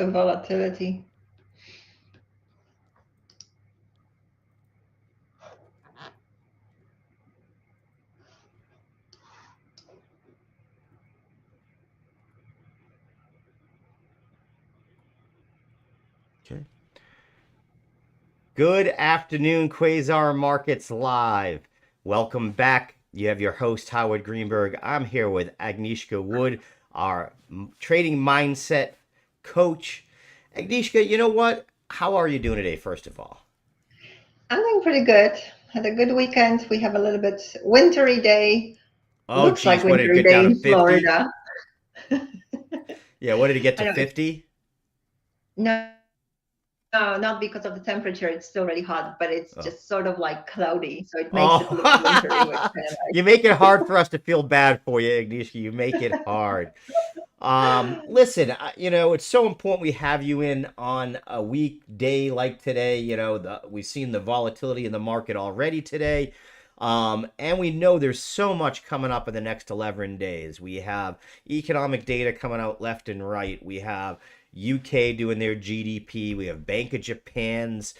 the volatility. Okay. Good afternoon, Quasar Markets Live. Welcome back. You have your host, Howard Greenberg. I'm here with Agnieszka Wood, our trading mindset coach. Agnieszka, you know what? How are you doing today, first of all? I'm doing pretty good. Had a good weekend. We have a little bit wintry day. Oh, Looks like geez, what did it wintry get day down to in 50? Florida. Yeah, what did it get I to know it's 50? no, not because of the temperature. It's still really hot, but it's Oh. just sort of like cloudy, so it makes it look wintry, which Oh, kind of you make it hard for us to feel bad for you, Agnieszka. You make it hard. Listen, it's so important we have you in on a weekday like today. We've seen the volatility in the market already today. And we know there's so much coming up in the next 11 days. We have economic data coming out left and right. We have UK doing their GDP. We have Bank of Japan's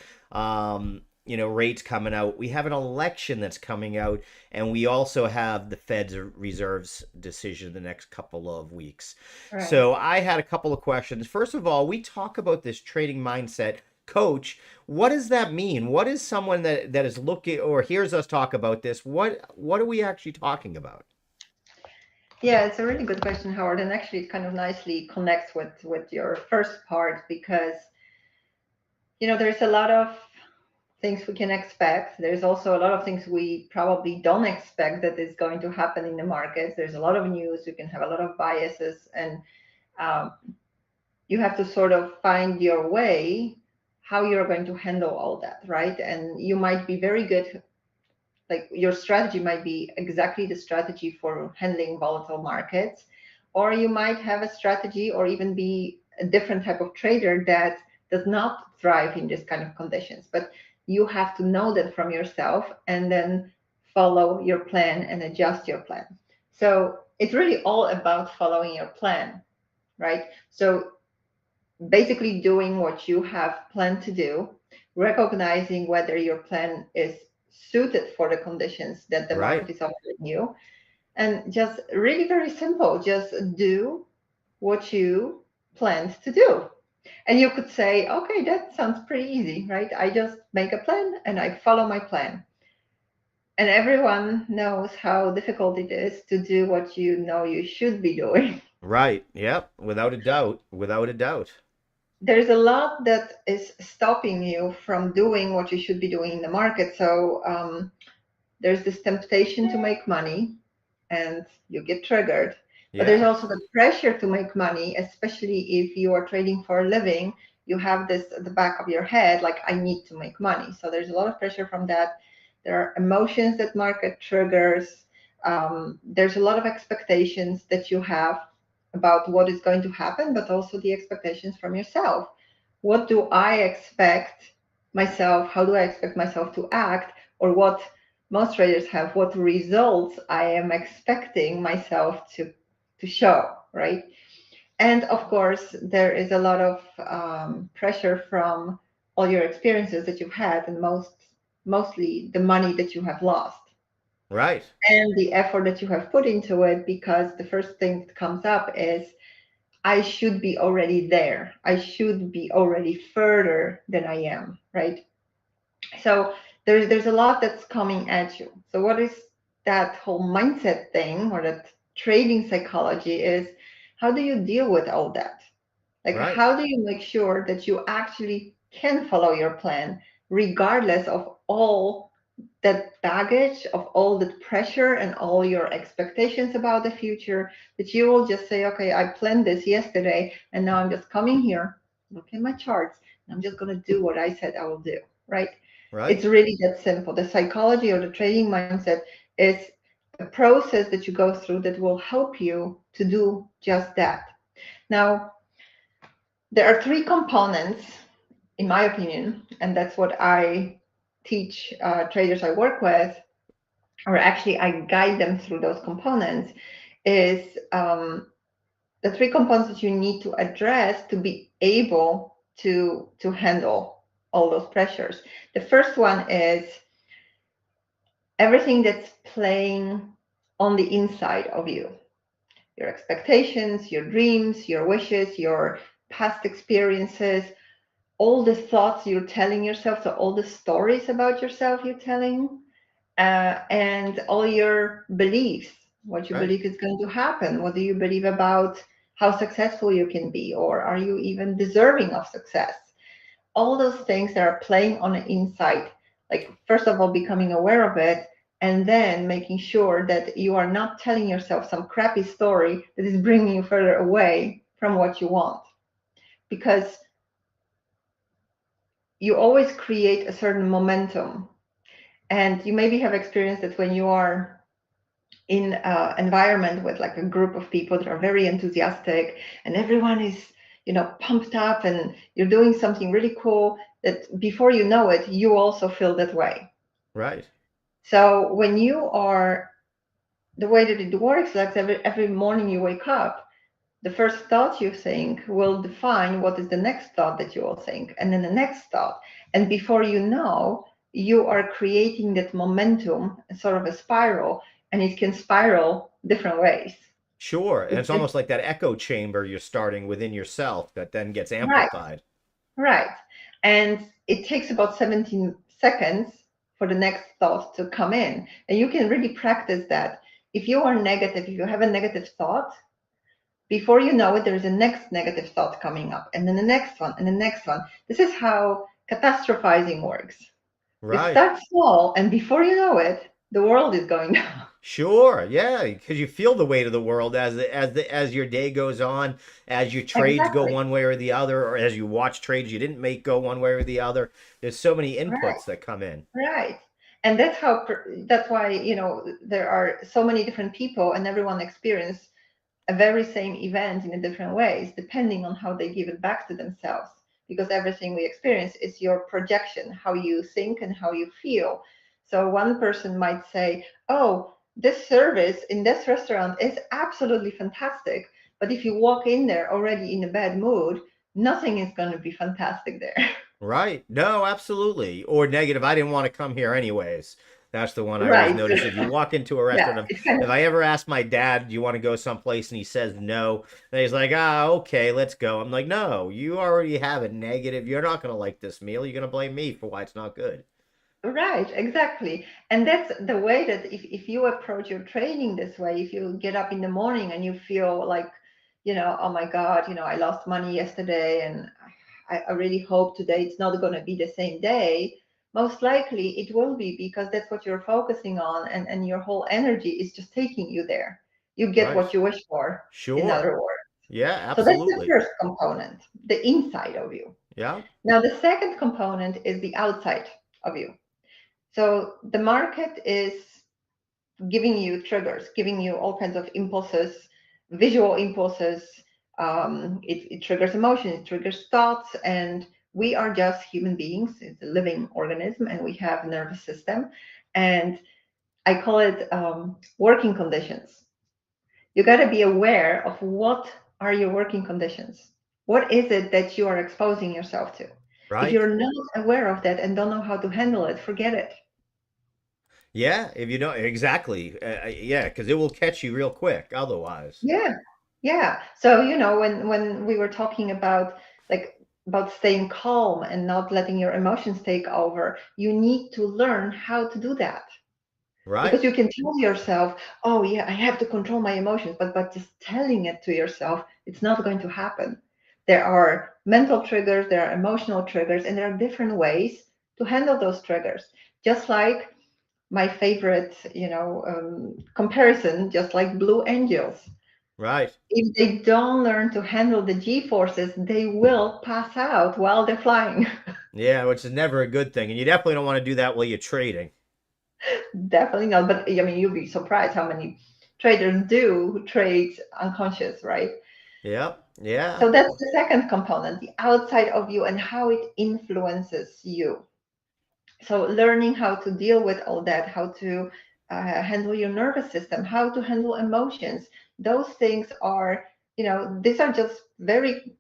rates coming out. We have an election that's coming out, and we also have the Fed's reserves decision the next couple of weeks. right. So I had a couple of questions. First of all, we talk about this trading mindset coach. What does that mean? What is someone that is looking or hears us talk about this? What are we actually talking about? Yeah, it's a really good question, Howard, and actually it kind of nicely connects with your first part because there's a lot of things we can expect. There's also a lot of things we probably don't expect that is going to happen in the markets. There's a lot of news. You can have a lot of biases, and um, you have to sort of find your way how you're going to handle all that, right? And you might be very good, like your strategy might be exactly the strategy for handling volatile markets, or you might have a strategy or even be a different type of trader that does not thrive in this kind of conditions. But you have to know that from yourself and then follow your plan and adjust your plan. So it's really all about following your plan, right? So basically doing what you have planned to do, recognizing whether your plan is suited for the conditions that the Right. market is offering you, and just really very simple, just do what you planned to do. And you could say, okay, that sounds pretty easy, right? I just make a plan and I follow my plan. And everyone knows how difficult it is to do what you know you should be doing. Right. Yep. Without a doubt. Without a doubt. There's a lot that is stopping you from doing what you should be doing in the market. So there's this temptation to make money and you get triggered. But there's Yeah. also the pressure to make money, especially if you are trading for a living. You have this at the back of your head, like, I need to make money. So there's a lot of pressure from that. There are emotions that market triggers. There's a lot of expectations that you have about what is going to happen, but also the expectations from yourself. What do I expect myself? How do I expect myself to act? Or what most traders have, what results I am expecting myself to show, right? And of course, there is a lot of pressure from all your experiences that you've had, and mostly the money that you have lost Right. and the effort that you have put into it. Because the first thing that comes up is, I should be already there. I should be already further than I am, right? So there's a lot that's coming at you. So what is that whole mindset thing or that trading psychology is, how do you deal with all that? Like, Right. how do you make sure that you actually can follow your plan regardless of all that baggage, of all that pressure and all your expectations about the future, that you will just say, okay, I planned this yesterday and now I'm just coming here, look at my charts, and I'm just going to do what I said I will do, right? It's Right. really that simple. The psychology or the trading mindset is a process that you go through that will help you to do just that. Now, there are three components, in my opinion, and that's what I teach traders I work with, or actually I guide them through those components, is the three components that you need to address to be able to handle all those pressures. The first one is everything that's playing on the inside of you, your expectations, your dreams, your wishes, your past experiences, all the thoughts you're telling yourself, so all the stories about yourself you're telling, and all your beliefs, what you Right. believe is going to happen. What do you believe about how successful you can be, or are you even deserving of success? All those things that are playing on the inside, like first of all becoming aware of it, and then making sure that you are not telling yourself some crappy story that is bringing you further away from what you want, because you always create a certain momentum. And you maybe have experienced that when you are in an environment with like a group of people that are very enthusiastic and everyone is, pumped up, and you're doing something really cool, that before you know it you also feel that way. Right. So when you are, the way that it works, like every morning you wake up, the first thought you think will define what is the next thought that you will think, and then the next thought. And before you know, you are creating that momentum, sort of a spiral, and it can spiral different ways. Sure. And It it's just, almost like that echo chamber you're starting within yourself that then gets right, amplified. right. And it takes about 17 seconds for the next thought to come in. And you can really practice that. If you are negative, if you have a negative thought, before you know it, there's a next negative thought coming up, and then the next one, and the next one. This is how catastrophizing works. You Right. start small, and before you know it, the world is going down. Sure. Yeah, because you feel the weight of the world as your day goes on, as your trades go Exactly. one way or the other, or as you watch trades you didn't make go one way or the other. There's so many Right. inputs that come in. Right. And that's why, there are so many different people, and everyone experience a very same event in a different ways, depending on how they give it back to themselves. Because everything we experience is your projection, how you think and how you feel. So one person might say, oh, this service in this restaurant is absolutely fantastic. But if you walk in there already in a bad mood, nothing is going to be fantastic there. Right. No, absolutely. Or negative, I didn't want to come here anyways. That's the one I always Right. notice. If you walk into a Yeah. restaurant, It's kind if of I ever ask my dad, do you want to go someplace? And he says no, then he's like, ah, okay, let's go. I'm like, no, you already have a negative. You're not going to like this meal. You're going to blame me for why it's not good. right, exactly. And that's the way that if you approach your training this way, if you get up in the morning and you feel like, oh my God, I lost money yesterday, and I really hope today it's not going to be the same day. Most likely it will be, because that's what you're focusing on, and your whole energy is just taking you there. You get Right. what you wish for, in Sure. other words. Yeah, So that's the absolutely. first component, the inside of you. Yeah. Now, the second component is the outside of you. So the market is giving you triggers, giving you all kinds of impulses, visual impulses. It triggers emotions, it triggers thoughts, and we are just human beings. It's a living organism, and we have a nervous system. And I call it working conditions. You got to be aware of what are your working conditions. What is it that you are exposing yourself to? If Right. you're not aware of that and don't know how to handle it, forget it. Yeah. If you don't, exactly. Yeah, because it will catch you real quick otherwise. Yeah, yeah. So, when we were talking about, like, about staying calm and not letting your emotions take over, you need to learn how to do that. Because Right. you can tell yourself, "Oh yeah, I have to control my emotions," but just telling it to yourself, it's not going to happen. There are mental triggers, there are emotional triggers, and there are different ways to handle those triggers. Just like my favorite, comparison, just like blue angels, Right. if they don't learn to handle the G forces, they will pass out while they're flying. Yeah, which is never a good thing. And you definitely don't want to do that while you're trading. Definitely not. But I mean, you'll be surprised how many traders do trade unconscious, right? Yep. Yeah. So that's the second component, the outside of you and how it influences you. So learning how to deal with all that, how to handle your nervous system, how to handle emotions, those things are these are just very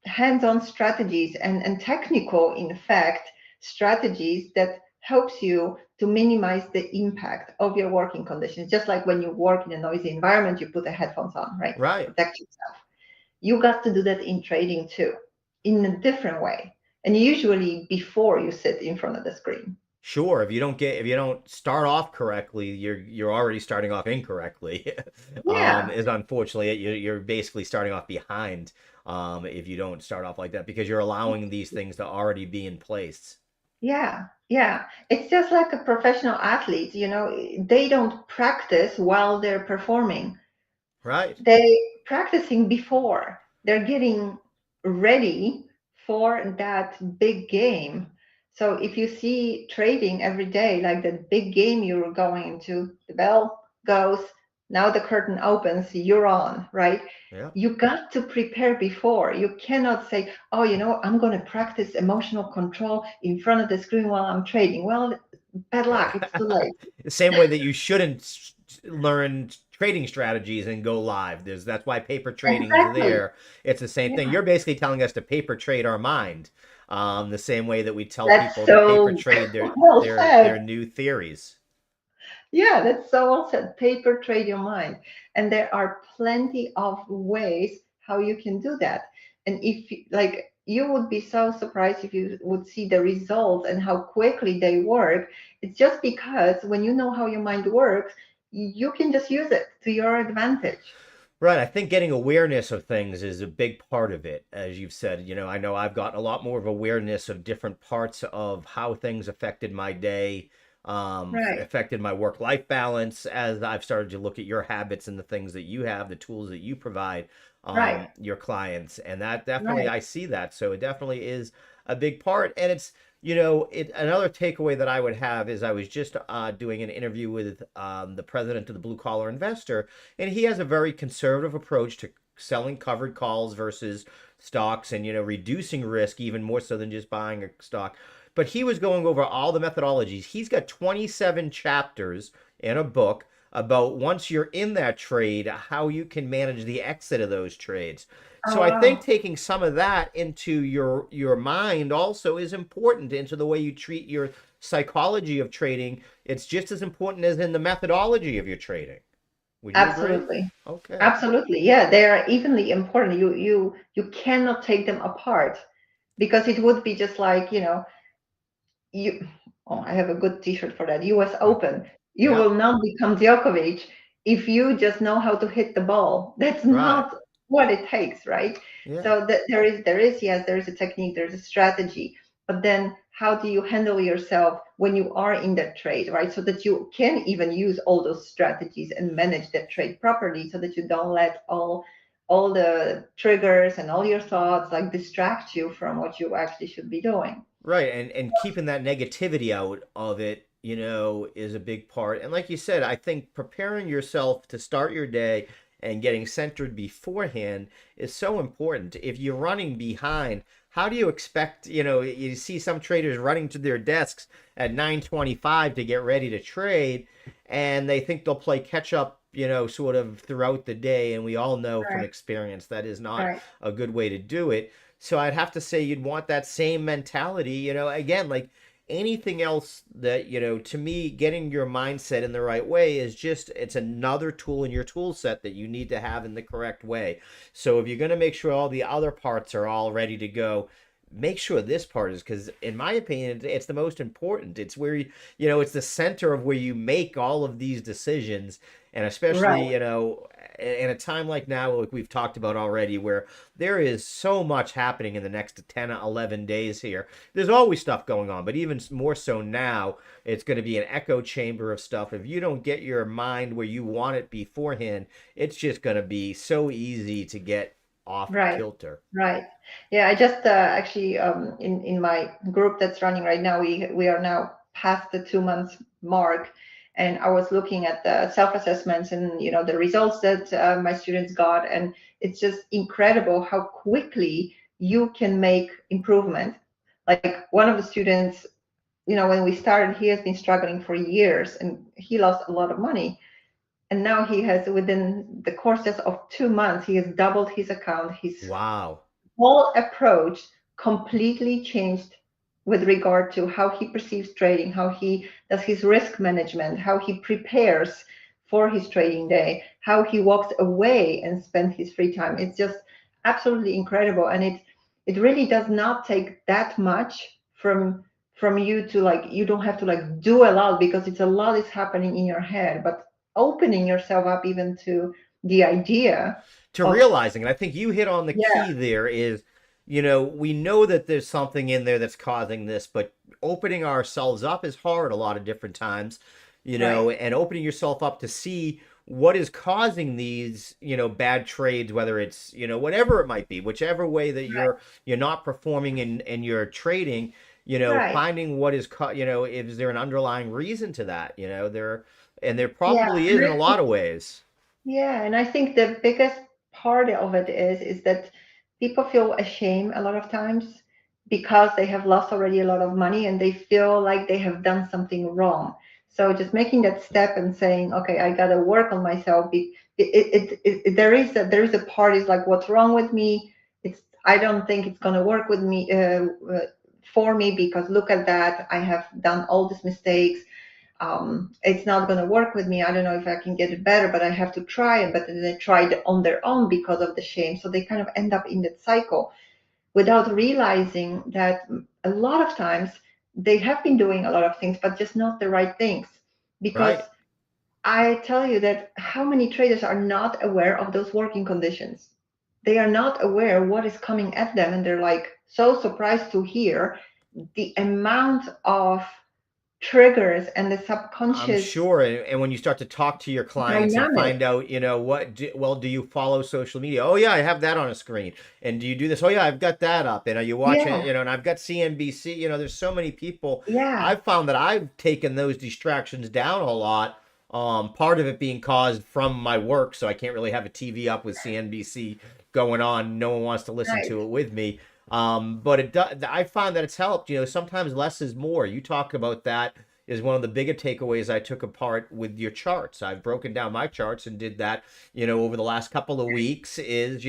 hands-on strategies and technical, in fact, strategies that helps you to minimize the impact of your working conditions. Just like when you work in a noisy environment, you put the headphones on, right, to Right. protect yourself. You got to do that in trading too, in a different way, and usually before you sit in front of the screen. Sure, if you don't start off correctly, you're already starting off incorrectly. Yeah, Is unfortunately you're basically starting off behind if you don't start off like that because you're allowing these things to already be in place. yeah, yeah. It's just like a professional athlete, they don't practice while they're performing. Right. They practicing before. They're getting ready for that big game. So if you see trading every day, like the big game you're going into, the bell goes, now the curtain opens, you're on, right? Yeah. You got to prepare before. You cannot say, oh, I'm going to practice emotional control in front of the screen while I'm trading. Well, bad luck. It's too late. The same way that you shouldn't learn trading strategies and go live. That's why paper trading is Exactly. there. It's the same thing. Yeah. You're basically telling us to paper trade our mind, the same way that we tell That's people to paper so trade their well their said. their new theories. Yeah, that's so well said. Paper trade your mind. And there are plenty of ways how you can do that. And like, you would be so surprised if you would see the results and how quickly they work. It's just because when you know how your mind works, you can just use it to your advantage. Right. I think getting awareness of things is a big part of it. As you've said, I know I've gotten a lot more of awareness of different parts of how things affected my day, Right, affected my work-life balance as I've started to look at your habits and the things that you have, the tools that you provide right, your clients. And that definitely, right. I see that. So it definitely is a big part. And it's, another takeaway that I would have is I was just doing an interview with the president of the Blue Collar Investor, and he has a very conservative approach to selling covered calls versus stocks and reducing risk even more so than just buying a stock. But he was going over all the methodologies. He's got 27 chapters in a book about once you're in that trade, how you can manage the exit of those trades. Oh, So I think wow. taking some of that into your mind also is important into the way you treat your psychology of trading. It's just as important as in the methodology of your trading. Would you agree? Absolutely. Okay. Absolutely. Yeah, they are evenly important. You cannot take them apart because it would be just like, you oh, I have a good t-shirt for that. US Open. You Yeah. will not become Djokovic if you just know how to hit the ball. That's Right. not what it takes, right? Yeah. So that there is yes, there is a technique, there's a strategy, but then how do you handle yourself when you are in that trade, right? So that you can even use all those strategies and manage that trade properly so that you don't let all the triggers and all your thoughts like distract you from what you actually should be doing. Right, and keeping that negativity out of it, is a big part. And like you said, I think preparing yourself to start your day and getting centered beforehand is so important. If you're running behind, how do you expect, you see some traders running to their desks at 9:25 to get ready to trade, and they think they'll play catch up, sort of throughout the day, and we all know from Right, experience that is not right. a good way to do it. So I'd have to say you'd want that same mentality, again, like anything else that, to me, getting your mindset in the right way is just, it's another tool in your tool set that you need to have in the correct way. So if you're going to make sure all the other parts are all ready to go, make sure this part is, because in my opinion, it's the most important. It's where it's the center of where you make all of these decisions. And especially, Right. in a time like now, like we've talked about already, where there is so much happening in the next 10 or 11 days here. There's always stuff going on, but even more so now, it's going to be an echo chamber of stuff. If you don't get your mind where you want it beforehand, it's just going to be so easy to get off Right, kilter. right. Yeah, I just actually in my group that's running right now, we are now past the 2 months mark, and I was looking at the self-assessments and the results that my students got, and it's just incredible how quickly you can make improvement. Like one of the students, when we started, he has been struggling for years, and he lost a lot of money. And now he has, within the course just of 2 months, he has doubled his account. His Wow. whole approach completely changed with regard to how he perceives trading, how he does his risk management, how he prepares for his trading day, how he walks away and spends his free time. It's just absolutely incredible. And it really does not take that much from you to, like, you don't have to like do a lot, because it's a lot is happening in your head, but opening yourself up even to the idea To of, realizing, and I think you hit on the yeah, key there is, we know that there's something in there that's causing this, but opening ourselves up is hard a lot of different times, right, and opening yourself up to see what is causing these, bad trades, whether it's, whatever it might be, whichever way that you're not performing in your trading, right. finding what is, is there an underlying reason to that, there Yeah, probably is and in a lot of ways. yeah, and I think the biggest part of it is that people feel ashamed a lot of times because they have lost already a lot of money and they feel like they have done something wrong. So just making that step and saying, okay, I gotta work on myself. There is a part is like, what's wrong with me? It's I don't think it's gonna work with me for me, because look at that, I have done all these mistakes. It's not going to work with me. I don't know if I can get it better, but I have to try it. But then they tried on their own because of the shame. So they kind of end up in that cycle without realizing that a lot of times they have been doing a lot of things, but just not the right things. Because Right. I tell you that how many traders are not aware of those working conditions? They are not aware what is coming at them, and they're like so surprised to hear the amount of triggers and the I'm subconscious sure. And when you start to talk to your clients and dynamic. find out, do you follow social media? Oh, yeah, I have that on a screen. And do you do this? Oh, yeah, I've got that up. And are you watching it? Yeah, And I've got CNBC. There's so many people. yeah, I've found that I've taken those distractions down a lot. Part of it being caused from my work. So I can't really have a TV up with CNBC going on. No one wants to listen right. to it with me. But I find that it's helped. Sometimes less is more. You talk about that is one of the bigger takeaways I took apart with your charts. I've broken down my charts and did that, over the last couple of weeks is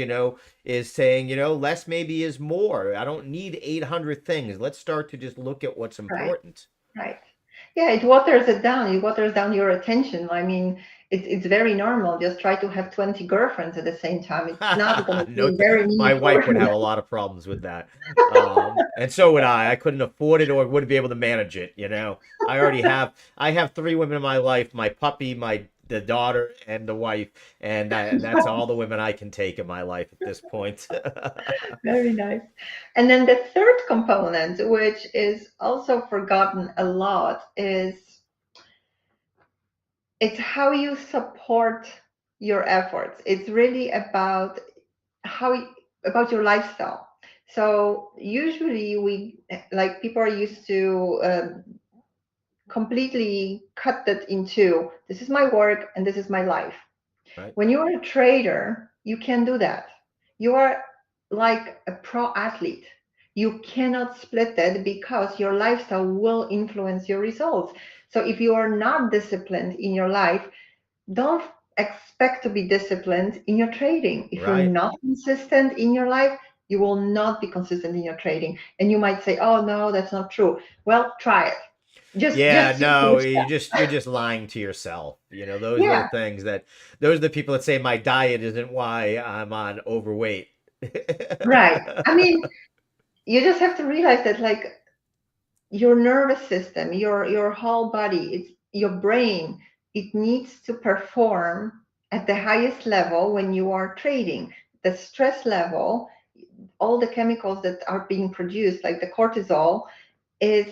saying, less maybe is more. I don't need 800 things. Let's start to just look at what's Right, important. right. Yeah, it waters it down. It waters down your attention. I mean, it's very normal. Just try to have 20 girlfriends at the same time. It's not going to No, be very my meaningful. wife would have a lot of problems with that. And so would I. I couldn't afford it or wouldn't be able to manage it. I have three women in my life, my puppy, the daughter, and the wife, and that's all the women I can take in my life at this point. Very nice. And then the third component, which is also forgotten a lot, is it's how you support your efforts. It's really about how about your lifestyle. So usually we, like, people are used to completely cut that into, this is my work and this is my life. Right, When you're a trader, you can do that. You are like a pro athlete. You cannot split that because your lifestyle will influence your results. So if you are not disciplined in your life, don't expect to be disciplined in your trading. If you're right. not consistent in your life, you will not be consistent in your trading. And you might say, "Oh no, that's not true." Well, try it. Yeah, Just see for no, yourself. you're just lying to yourself. Those are the Yeah, things those are the people that say my diet isn't why I'm on overweight. right. I mean, you just have to realize that, like, your nervous system, your whole body, it's your brain, it needs to perform at the highest level when you are trading. The stress level, all the chemicals that are being produced, like the cortisol, is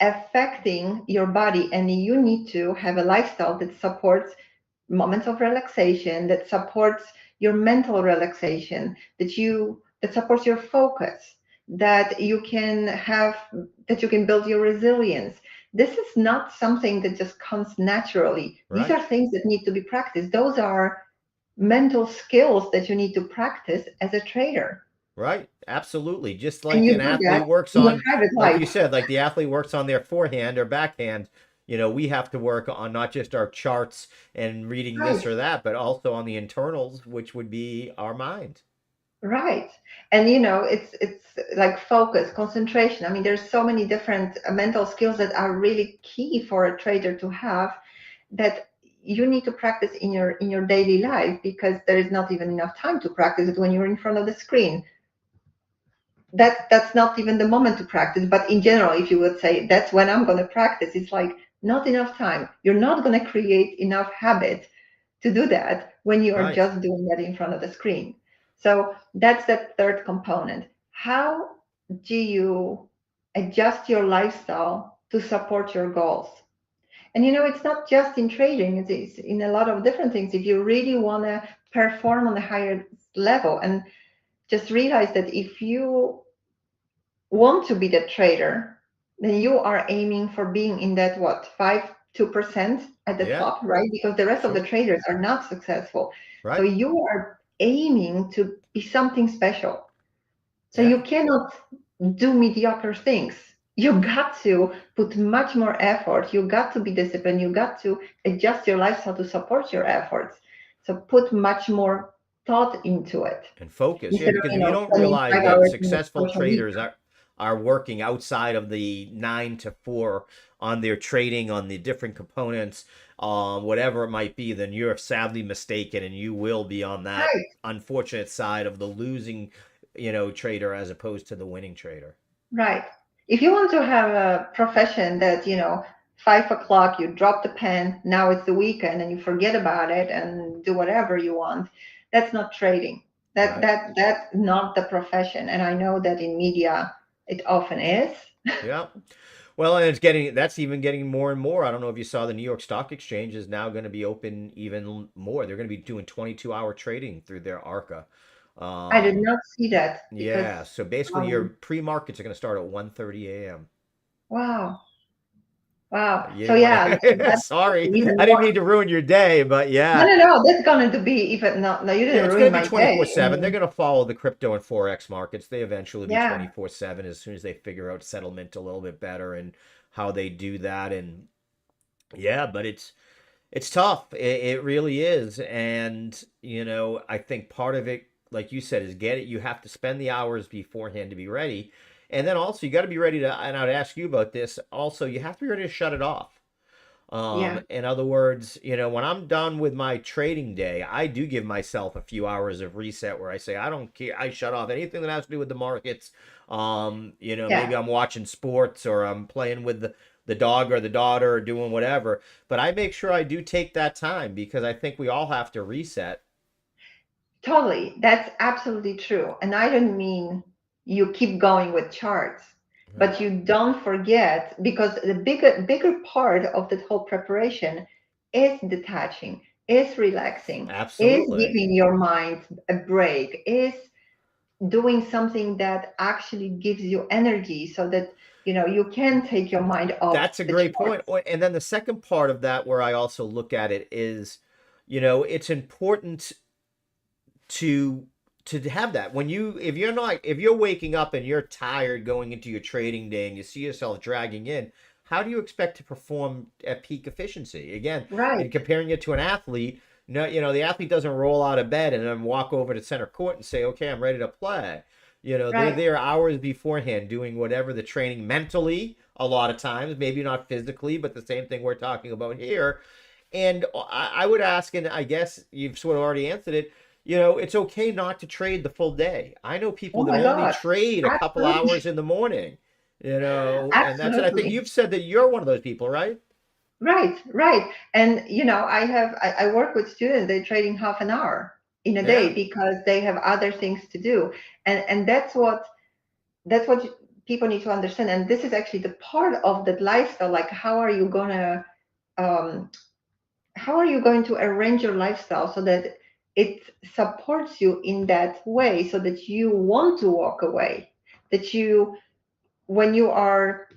affecting your body, and you need to have a lifestyle that supports moments of relaxation, that supports your mental relaxation, that supports your focus, that you can build your resilience. This is not something that just comes naturally. These Right. are things that need to be practiced. Those are mental skills that you need to practice as a trader. Right. Absolutely. Just And like you an do that athlete works in your on, private like you life. said, like the athlete works on their forehand or backhand, we have to work on not just our charts and reading this Right. or that, but also on the internals, which would be our mind. Right. And it's like focus, concentration. I mean, there's so many different mental skills that are really key for a trader to have, that you need to practice in your daily life, because there is not even enough time to practice it when you're in front of the screen. That's not even the moment to practice. But in general, if you would say that's when I'm going to practice, it's like not enough time. You're not going to create enough habit to do that when you are Right. just doing that in front of the screen. So that's that third component. How do you adjust your lifestyle to support your goals? And it's not just in trading, it's in a lot of different things. If you really want to perform on a higher level, and just realize that if you want to be the trader, then you are aiming for being in that, what, 2% at the Yeah, top, right? Because the rest of the sure. traders are not successful. So Right. you are aiming to be something special. So Yeah. you cannot do mediocre things. You got to put much more effort. You got to be disciplined. You got to adjust your lifestyle to support your efforts. So put much more thought into it, And focus. Yeah, instead of because if you don't spending realize five that hours in successful social media. traders are working outside of the 9 to 4 on their trading on the different components, whatever it might be, then you're sadly mistaken, and you will be on that Right. unfortunate side of the losing, trader as opposed to the winning trader. Right. If you want to have a profession that, 5 o'clock, you drop the pen, now it's the weekend and you forget about it and do whatever you want, that's not trading. Right. That's not the profession. And I know that in media it often is. Yeah. Well, and that's even getting more and more. I don't know if you saw the New York Stock Exchange is now going to be open even more. They're going to be doing 22-hour trading through their ARCA. I did Um, not see that because yeah, so basically your um pre-markets are going to start at 1:30 a.m. wow. Wow. You So didn't want yeah, so to. that's Sorry, even I didn't more. mean to ruin your day, but No, yeah. no, no. That's going to be even, no, no, you Yeah, didn't it's going ruin to be my day. I 24/7. They're mean, going to follow the crypto and forex markets. They eventually be yeah, 24/7 as soon as they figure out settlement a little bit better and how they do that. And yeah, but it's tough. It really is. And, I think part of it, like you said, is get it. You have to spend the hours beforehand to be ready. And then also, you got to be ready to, and I'd ask you about this. Also, you have to be ready to shut it off. yeah. In other words, when I'm done with my trading day, I do give myself a few hours of reset where I say, I don't care. I shut off anything that has to do with the markets. Yeah. Maybe I'm watching sports or I'm playing with the dog or the daughter or doing whatever. But I make sure I do take that time because I think we all have to reset. Totally. That's absolutely true. And I don't mean you keep going with charts, Right. but you don't forget, because the bigger part of that whole preparation is detaching, is relaxing, is Absolutely. giving your mind a break, is doing something that actually gives you energy, so that you can take your mind off That's a the great point. charts. And then the second part of that, where I also look at it, is, it's important to have that when if you're waking up and you're tired going into your trading day and you see yourself dragging in, how do you expect to perform at peak efficiency again? In Right. comparing it to an athlete, no, the athlete doesn't roll out of bed and then walk over to center court and say, okay, I'm ready to play. They're Right. there hours beforehand doing whatever the training mentally, a lot of times, maybe not physically, but the same thing we're talking about here. And I would ask, and I guess you've sort of already answered it, it's okay not to trade the full day. I know people Oh that my only God. trade a couple Absolutely. hours in the morning, and that's it. I think Absolutely. you've said that you're one of those people, right? Right, right. And I work with students, they're trading half an hour in a Yeah, day because they have other things to do. And that's what people need to understand. And this is actually the part of that lifestyle. Like, um, how are you going to arrange your lifestyle so that it supports you in that way, so that you want to walk away, that you, when you are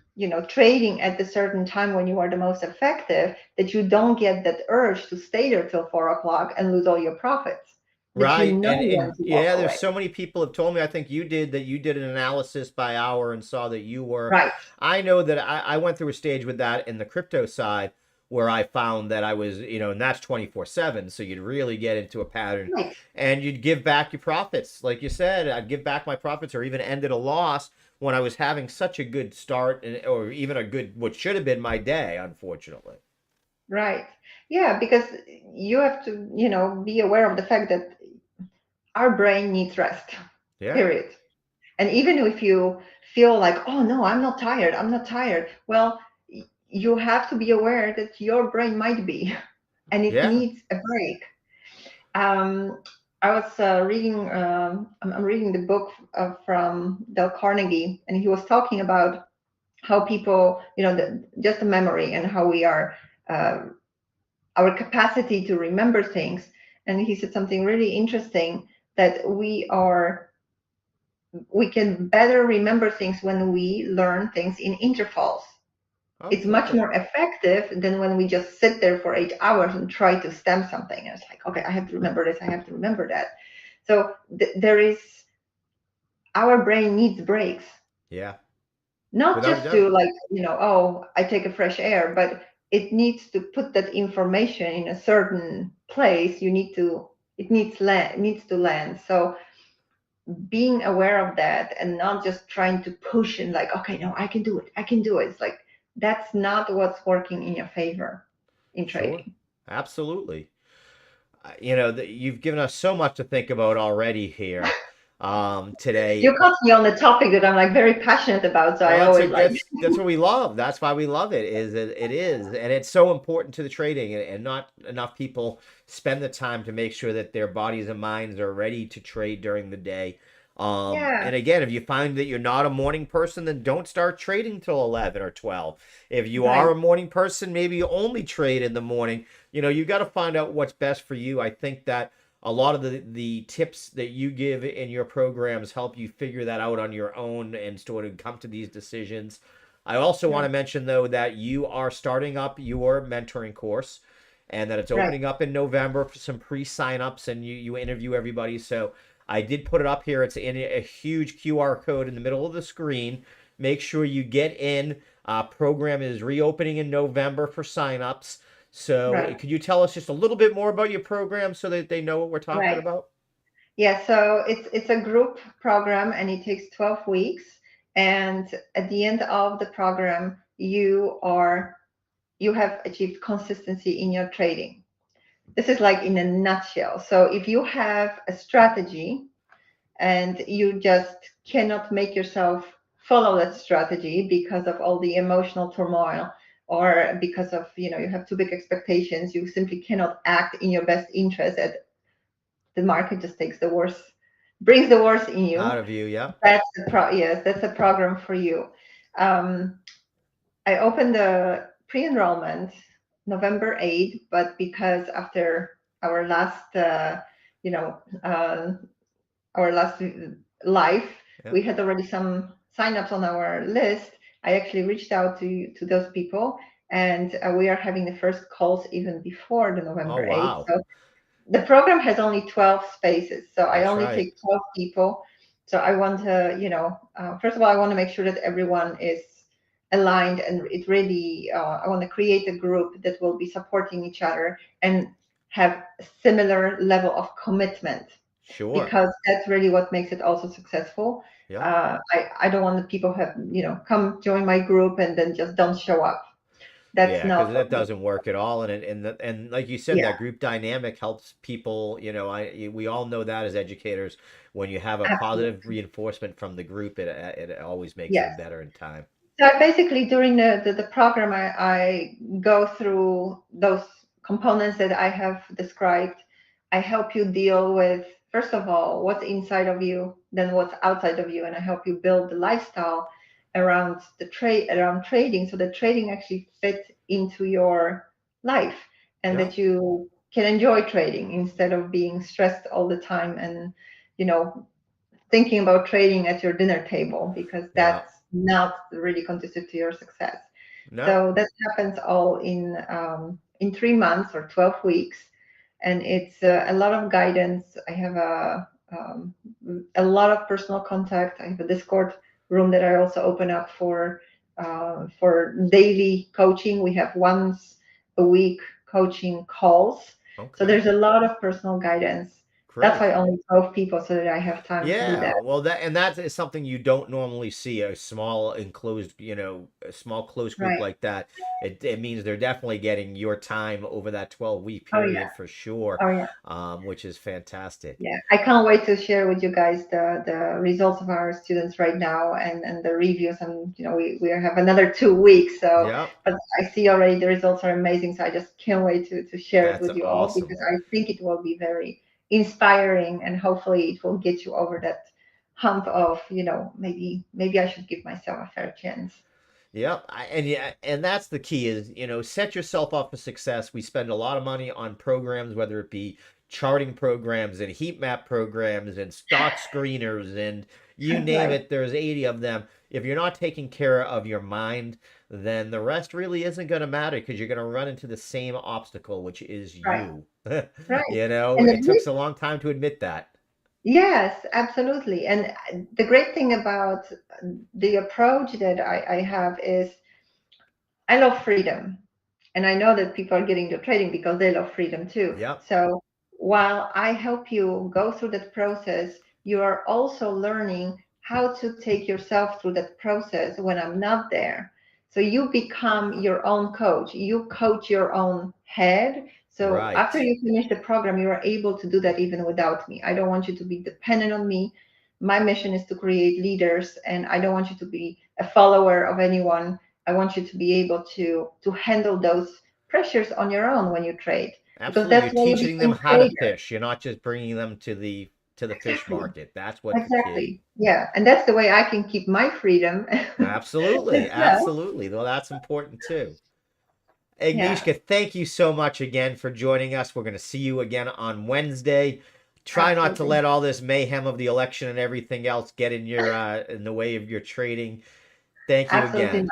trading at a certain time when you are the most effective, that you don't get that urge to stay there till 4 o'clock and lose all your profits. that you Right. know when And to walk yeah, there's away. so many people have told me, I think you did, that you did an analysis by hour and saw that you were, Right, I know that I went through a stage with that in the crypto side where I found that I was, and that's 24/7. So you'd really get into a pattern right. and you'd give back your profits. Like you said, I'd give back my profits or even ended a loss when I was having such a good start or even a good, what should have been my day, unfortunately. Right. Yeah, because you have to, be aware of the fact that our brain needs rest, Yeah. period. And even if you feel like, oh no, I'm not tired. Well, you have to be aware that your brain might be, and it Yeah. needs a break. Um, I was reading, I'm reading the book from Dale Carnegie, and he was talking about how people, just the memory and how we are. Uh, our capacity to remember things. And he said something really interesting, that we can better remember things when we learn things in intervals. Oh, It's much terrific. more effective than when we just sit there for 8 hours and try to stem something. And it's like, okay, I have to remember this, I have to remember that. So there is, our brain needs breaks, Yeah. not Without a just doubt. to, like, oh, I take a fresh air, but it needs to put that information in a certain place. It needs to land. So being aware of that and not just trying to push and like, okay, no, I can do it. It's like, that's not what's working in your favor in Sure. trading. Absolutely. You've given us so much to think about already here today. You caught me on the topic that I'm like very passionate about, so Well, I that's a, always like. that's what we love. That's why we love it. It is, and it's so important to the trading, and not enough people spend the time to make sure that their bodies and minds are ready to trade during the day. Yeah, And again, if you find that you're not a morning person, then don't start trading till 11 or 12. If you are right, a morning person, maybe you only trade in the morning. You got to find out what's best for you. I think that a lot of the tips that you give in your programs help you figure that out on your own and sort of come to these decisions. I also want right, to mention though that you are starting up your mentoring course and that it's right, opening up in November for some pre-sign-ups and you interview everybody. So I did put it up here. It's in a huge QR code in the middle of the screen. Make sure you get in. Program is reopening in November for sign-ups. So, right, could you tell us just a little bit more about your program so that they know what we're talking right. about? Yeah, so it's a group program and it takes 12 weeks. And at the end of the program, you have achieved consistency in your trading. This is like in a nutshell. So if you have a strategy and you just cannot make yourself follow that strategy because of all the emotional turmoil, or because of, you have too big expectations, you simply cannot act in your best interest, at the market just takes the worst, brings the worst in Out you. of you, yeah. Yes, that's a program for you. um, I opened the pre-enrollment November 8th, but because after our last, you know, uh, our last live, Yeah. we had already some signups on our list. I actually reached out to those people, and we are having the first calls even before the Oh, November 8th. wow. So the program has only 12 spaces, so I That's only right. take 12 people. So I want to, first of all, I want to make sure that everyone is aligned, and it really, I want to create a group that will be supporting each other and have a similar level of commitment, Sure. because that's really what makes it also successful. Yeah. I don't want the people have, come join my group and then just don't show up. That's Yeah, because not what that makes doesn't work at all, and like you said, Yeah, that group dynamic helps people. We all know that as educators, when you have a positive absolutely. reinforcement from the group, it always makes Yes. it better in time. So basically, during the program, I go through those components that I have described. I help you deal with, first of all, what's inside of you, then what's outside of you, and I help you build the lifestyle around around trading, so that trading actually fits into your life, and Yeah. that you can enjoy trading instead of being stressed all the time, and you know thinking about trading at your dinner table, because Yeah. that's not really conducive to your success. No. So that happens all in 3 months or 12 weeks. and it's a lot of guidance. I have a lot of personal contact. I have a Discord room that I also open up for daily coaching. We have once a week coaching calls. So Okay. there's a lot of personal guidance. That's Great. why I only 12 people so that I have time to do Yeah, that. well, that is something you don't normally see, a small enclosed, a small close group Right. like that. It means they're definitely getting your time over that 12-week Oh yeah. period for sure, Oh yeah. which is fantastic. Yeah. I can't wait to share with you guys the results of our students right now and the reviews. And we have another 2 weeks. So Yep, but I see already the results are amazing. So I just can't wait to share it that's with you all awesome. because I think it will be very inspiring and hopefully it will get you over that hump of, maybe I should give myself a fair chance. Yep, and yeah, and that's the key is, set yourself up for success. We spend a lot of money on programs, whether it be charting programs and heat map programs and stock screeners and you name Right. it, there's 80 of them. If you're not taking care of your mind, then the rest really isn't going to matter because you're going to run into the same obstacle, which is Right. you. Right. It And the took great us a long time to admit that. Yes, absolutely. And the great thing about the approach that I have is I love freedom. And I know that people are getting into trading because they love freedom too. Yep, So while I help you go through that process, you are also learning how to take yourself through that process when I'm not there. So you become your own coach. You coach your own head. So after right. you finish the program, you are able to do that even without me. I don't want you to be dependent on me. My mission is to create leaders, and I don't want you to be a follower of anyone. I want you to be able to handle those pressures on your own when you trade, because Absolutely. You're that's when you teaching them become how to trader. fish. You're not just bringing them to the fish Exactly. market. That's what's the key. Exactly. Yeah. And that's the way I can keep my freedom Absolutely. as well. Absolutely. Well, that's important too. Yeah, Agnieszka, thank you so much again for joining us. We're going to see you again on Wednesday. Try not to absolutely. let all this mayhem of the election and everything else get in the way of your trading. Thank you Absolutely again. not.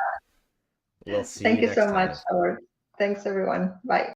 We'll see Thank you you next so much, time. Howard. Thanks, everyone. Bye.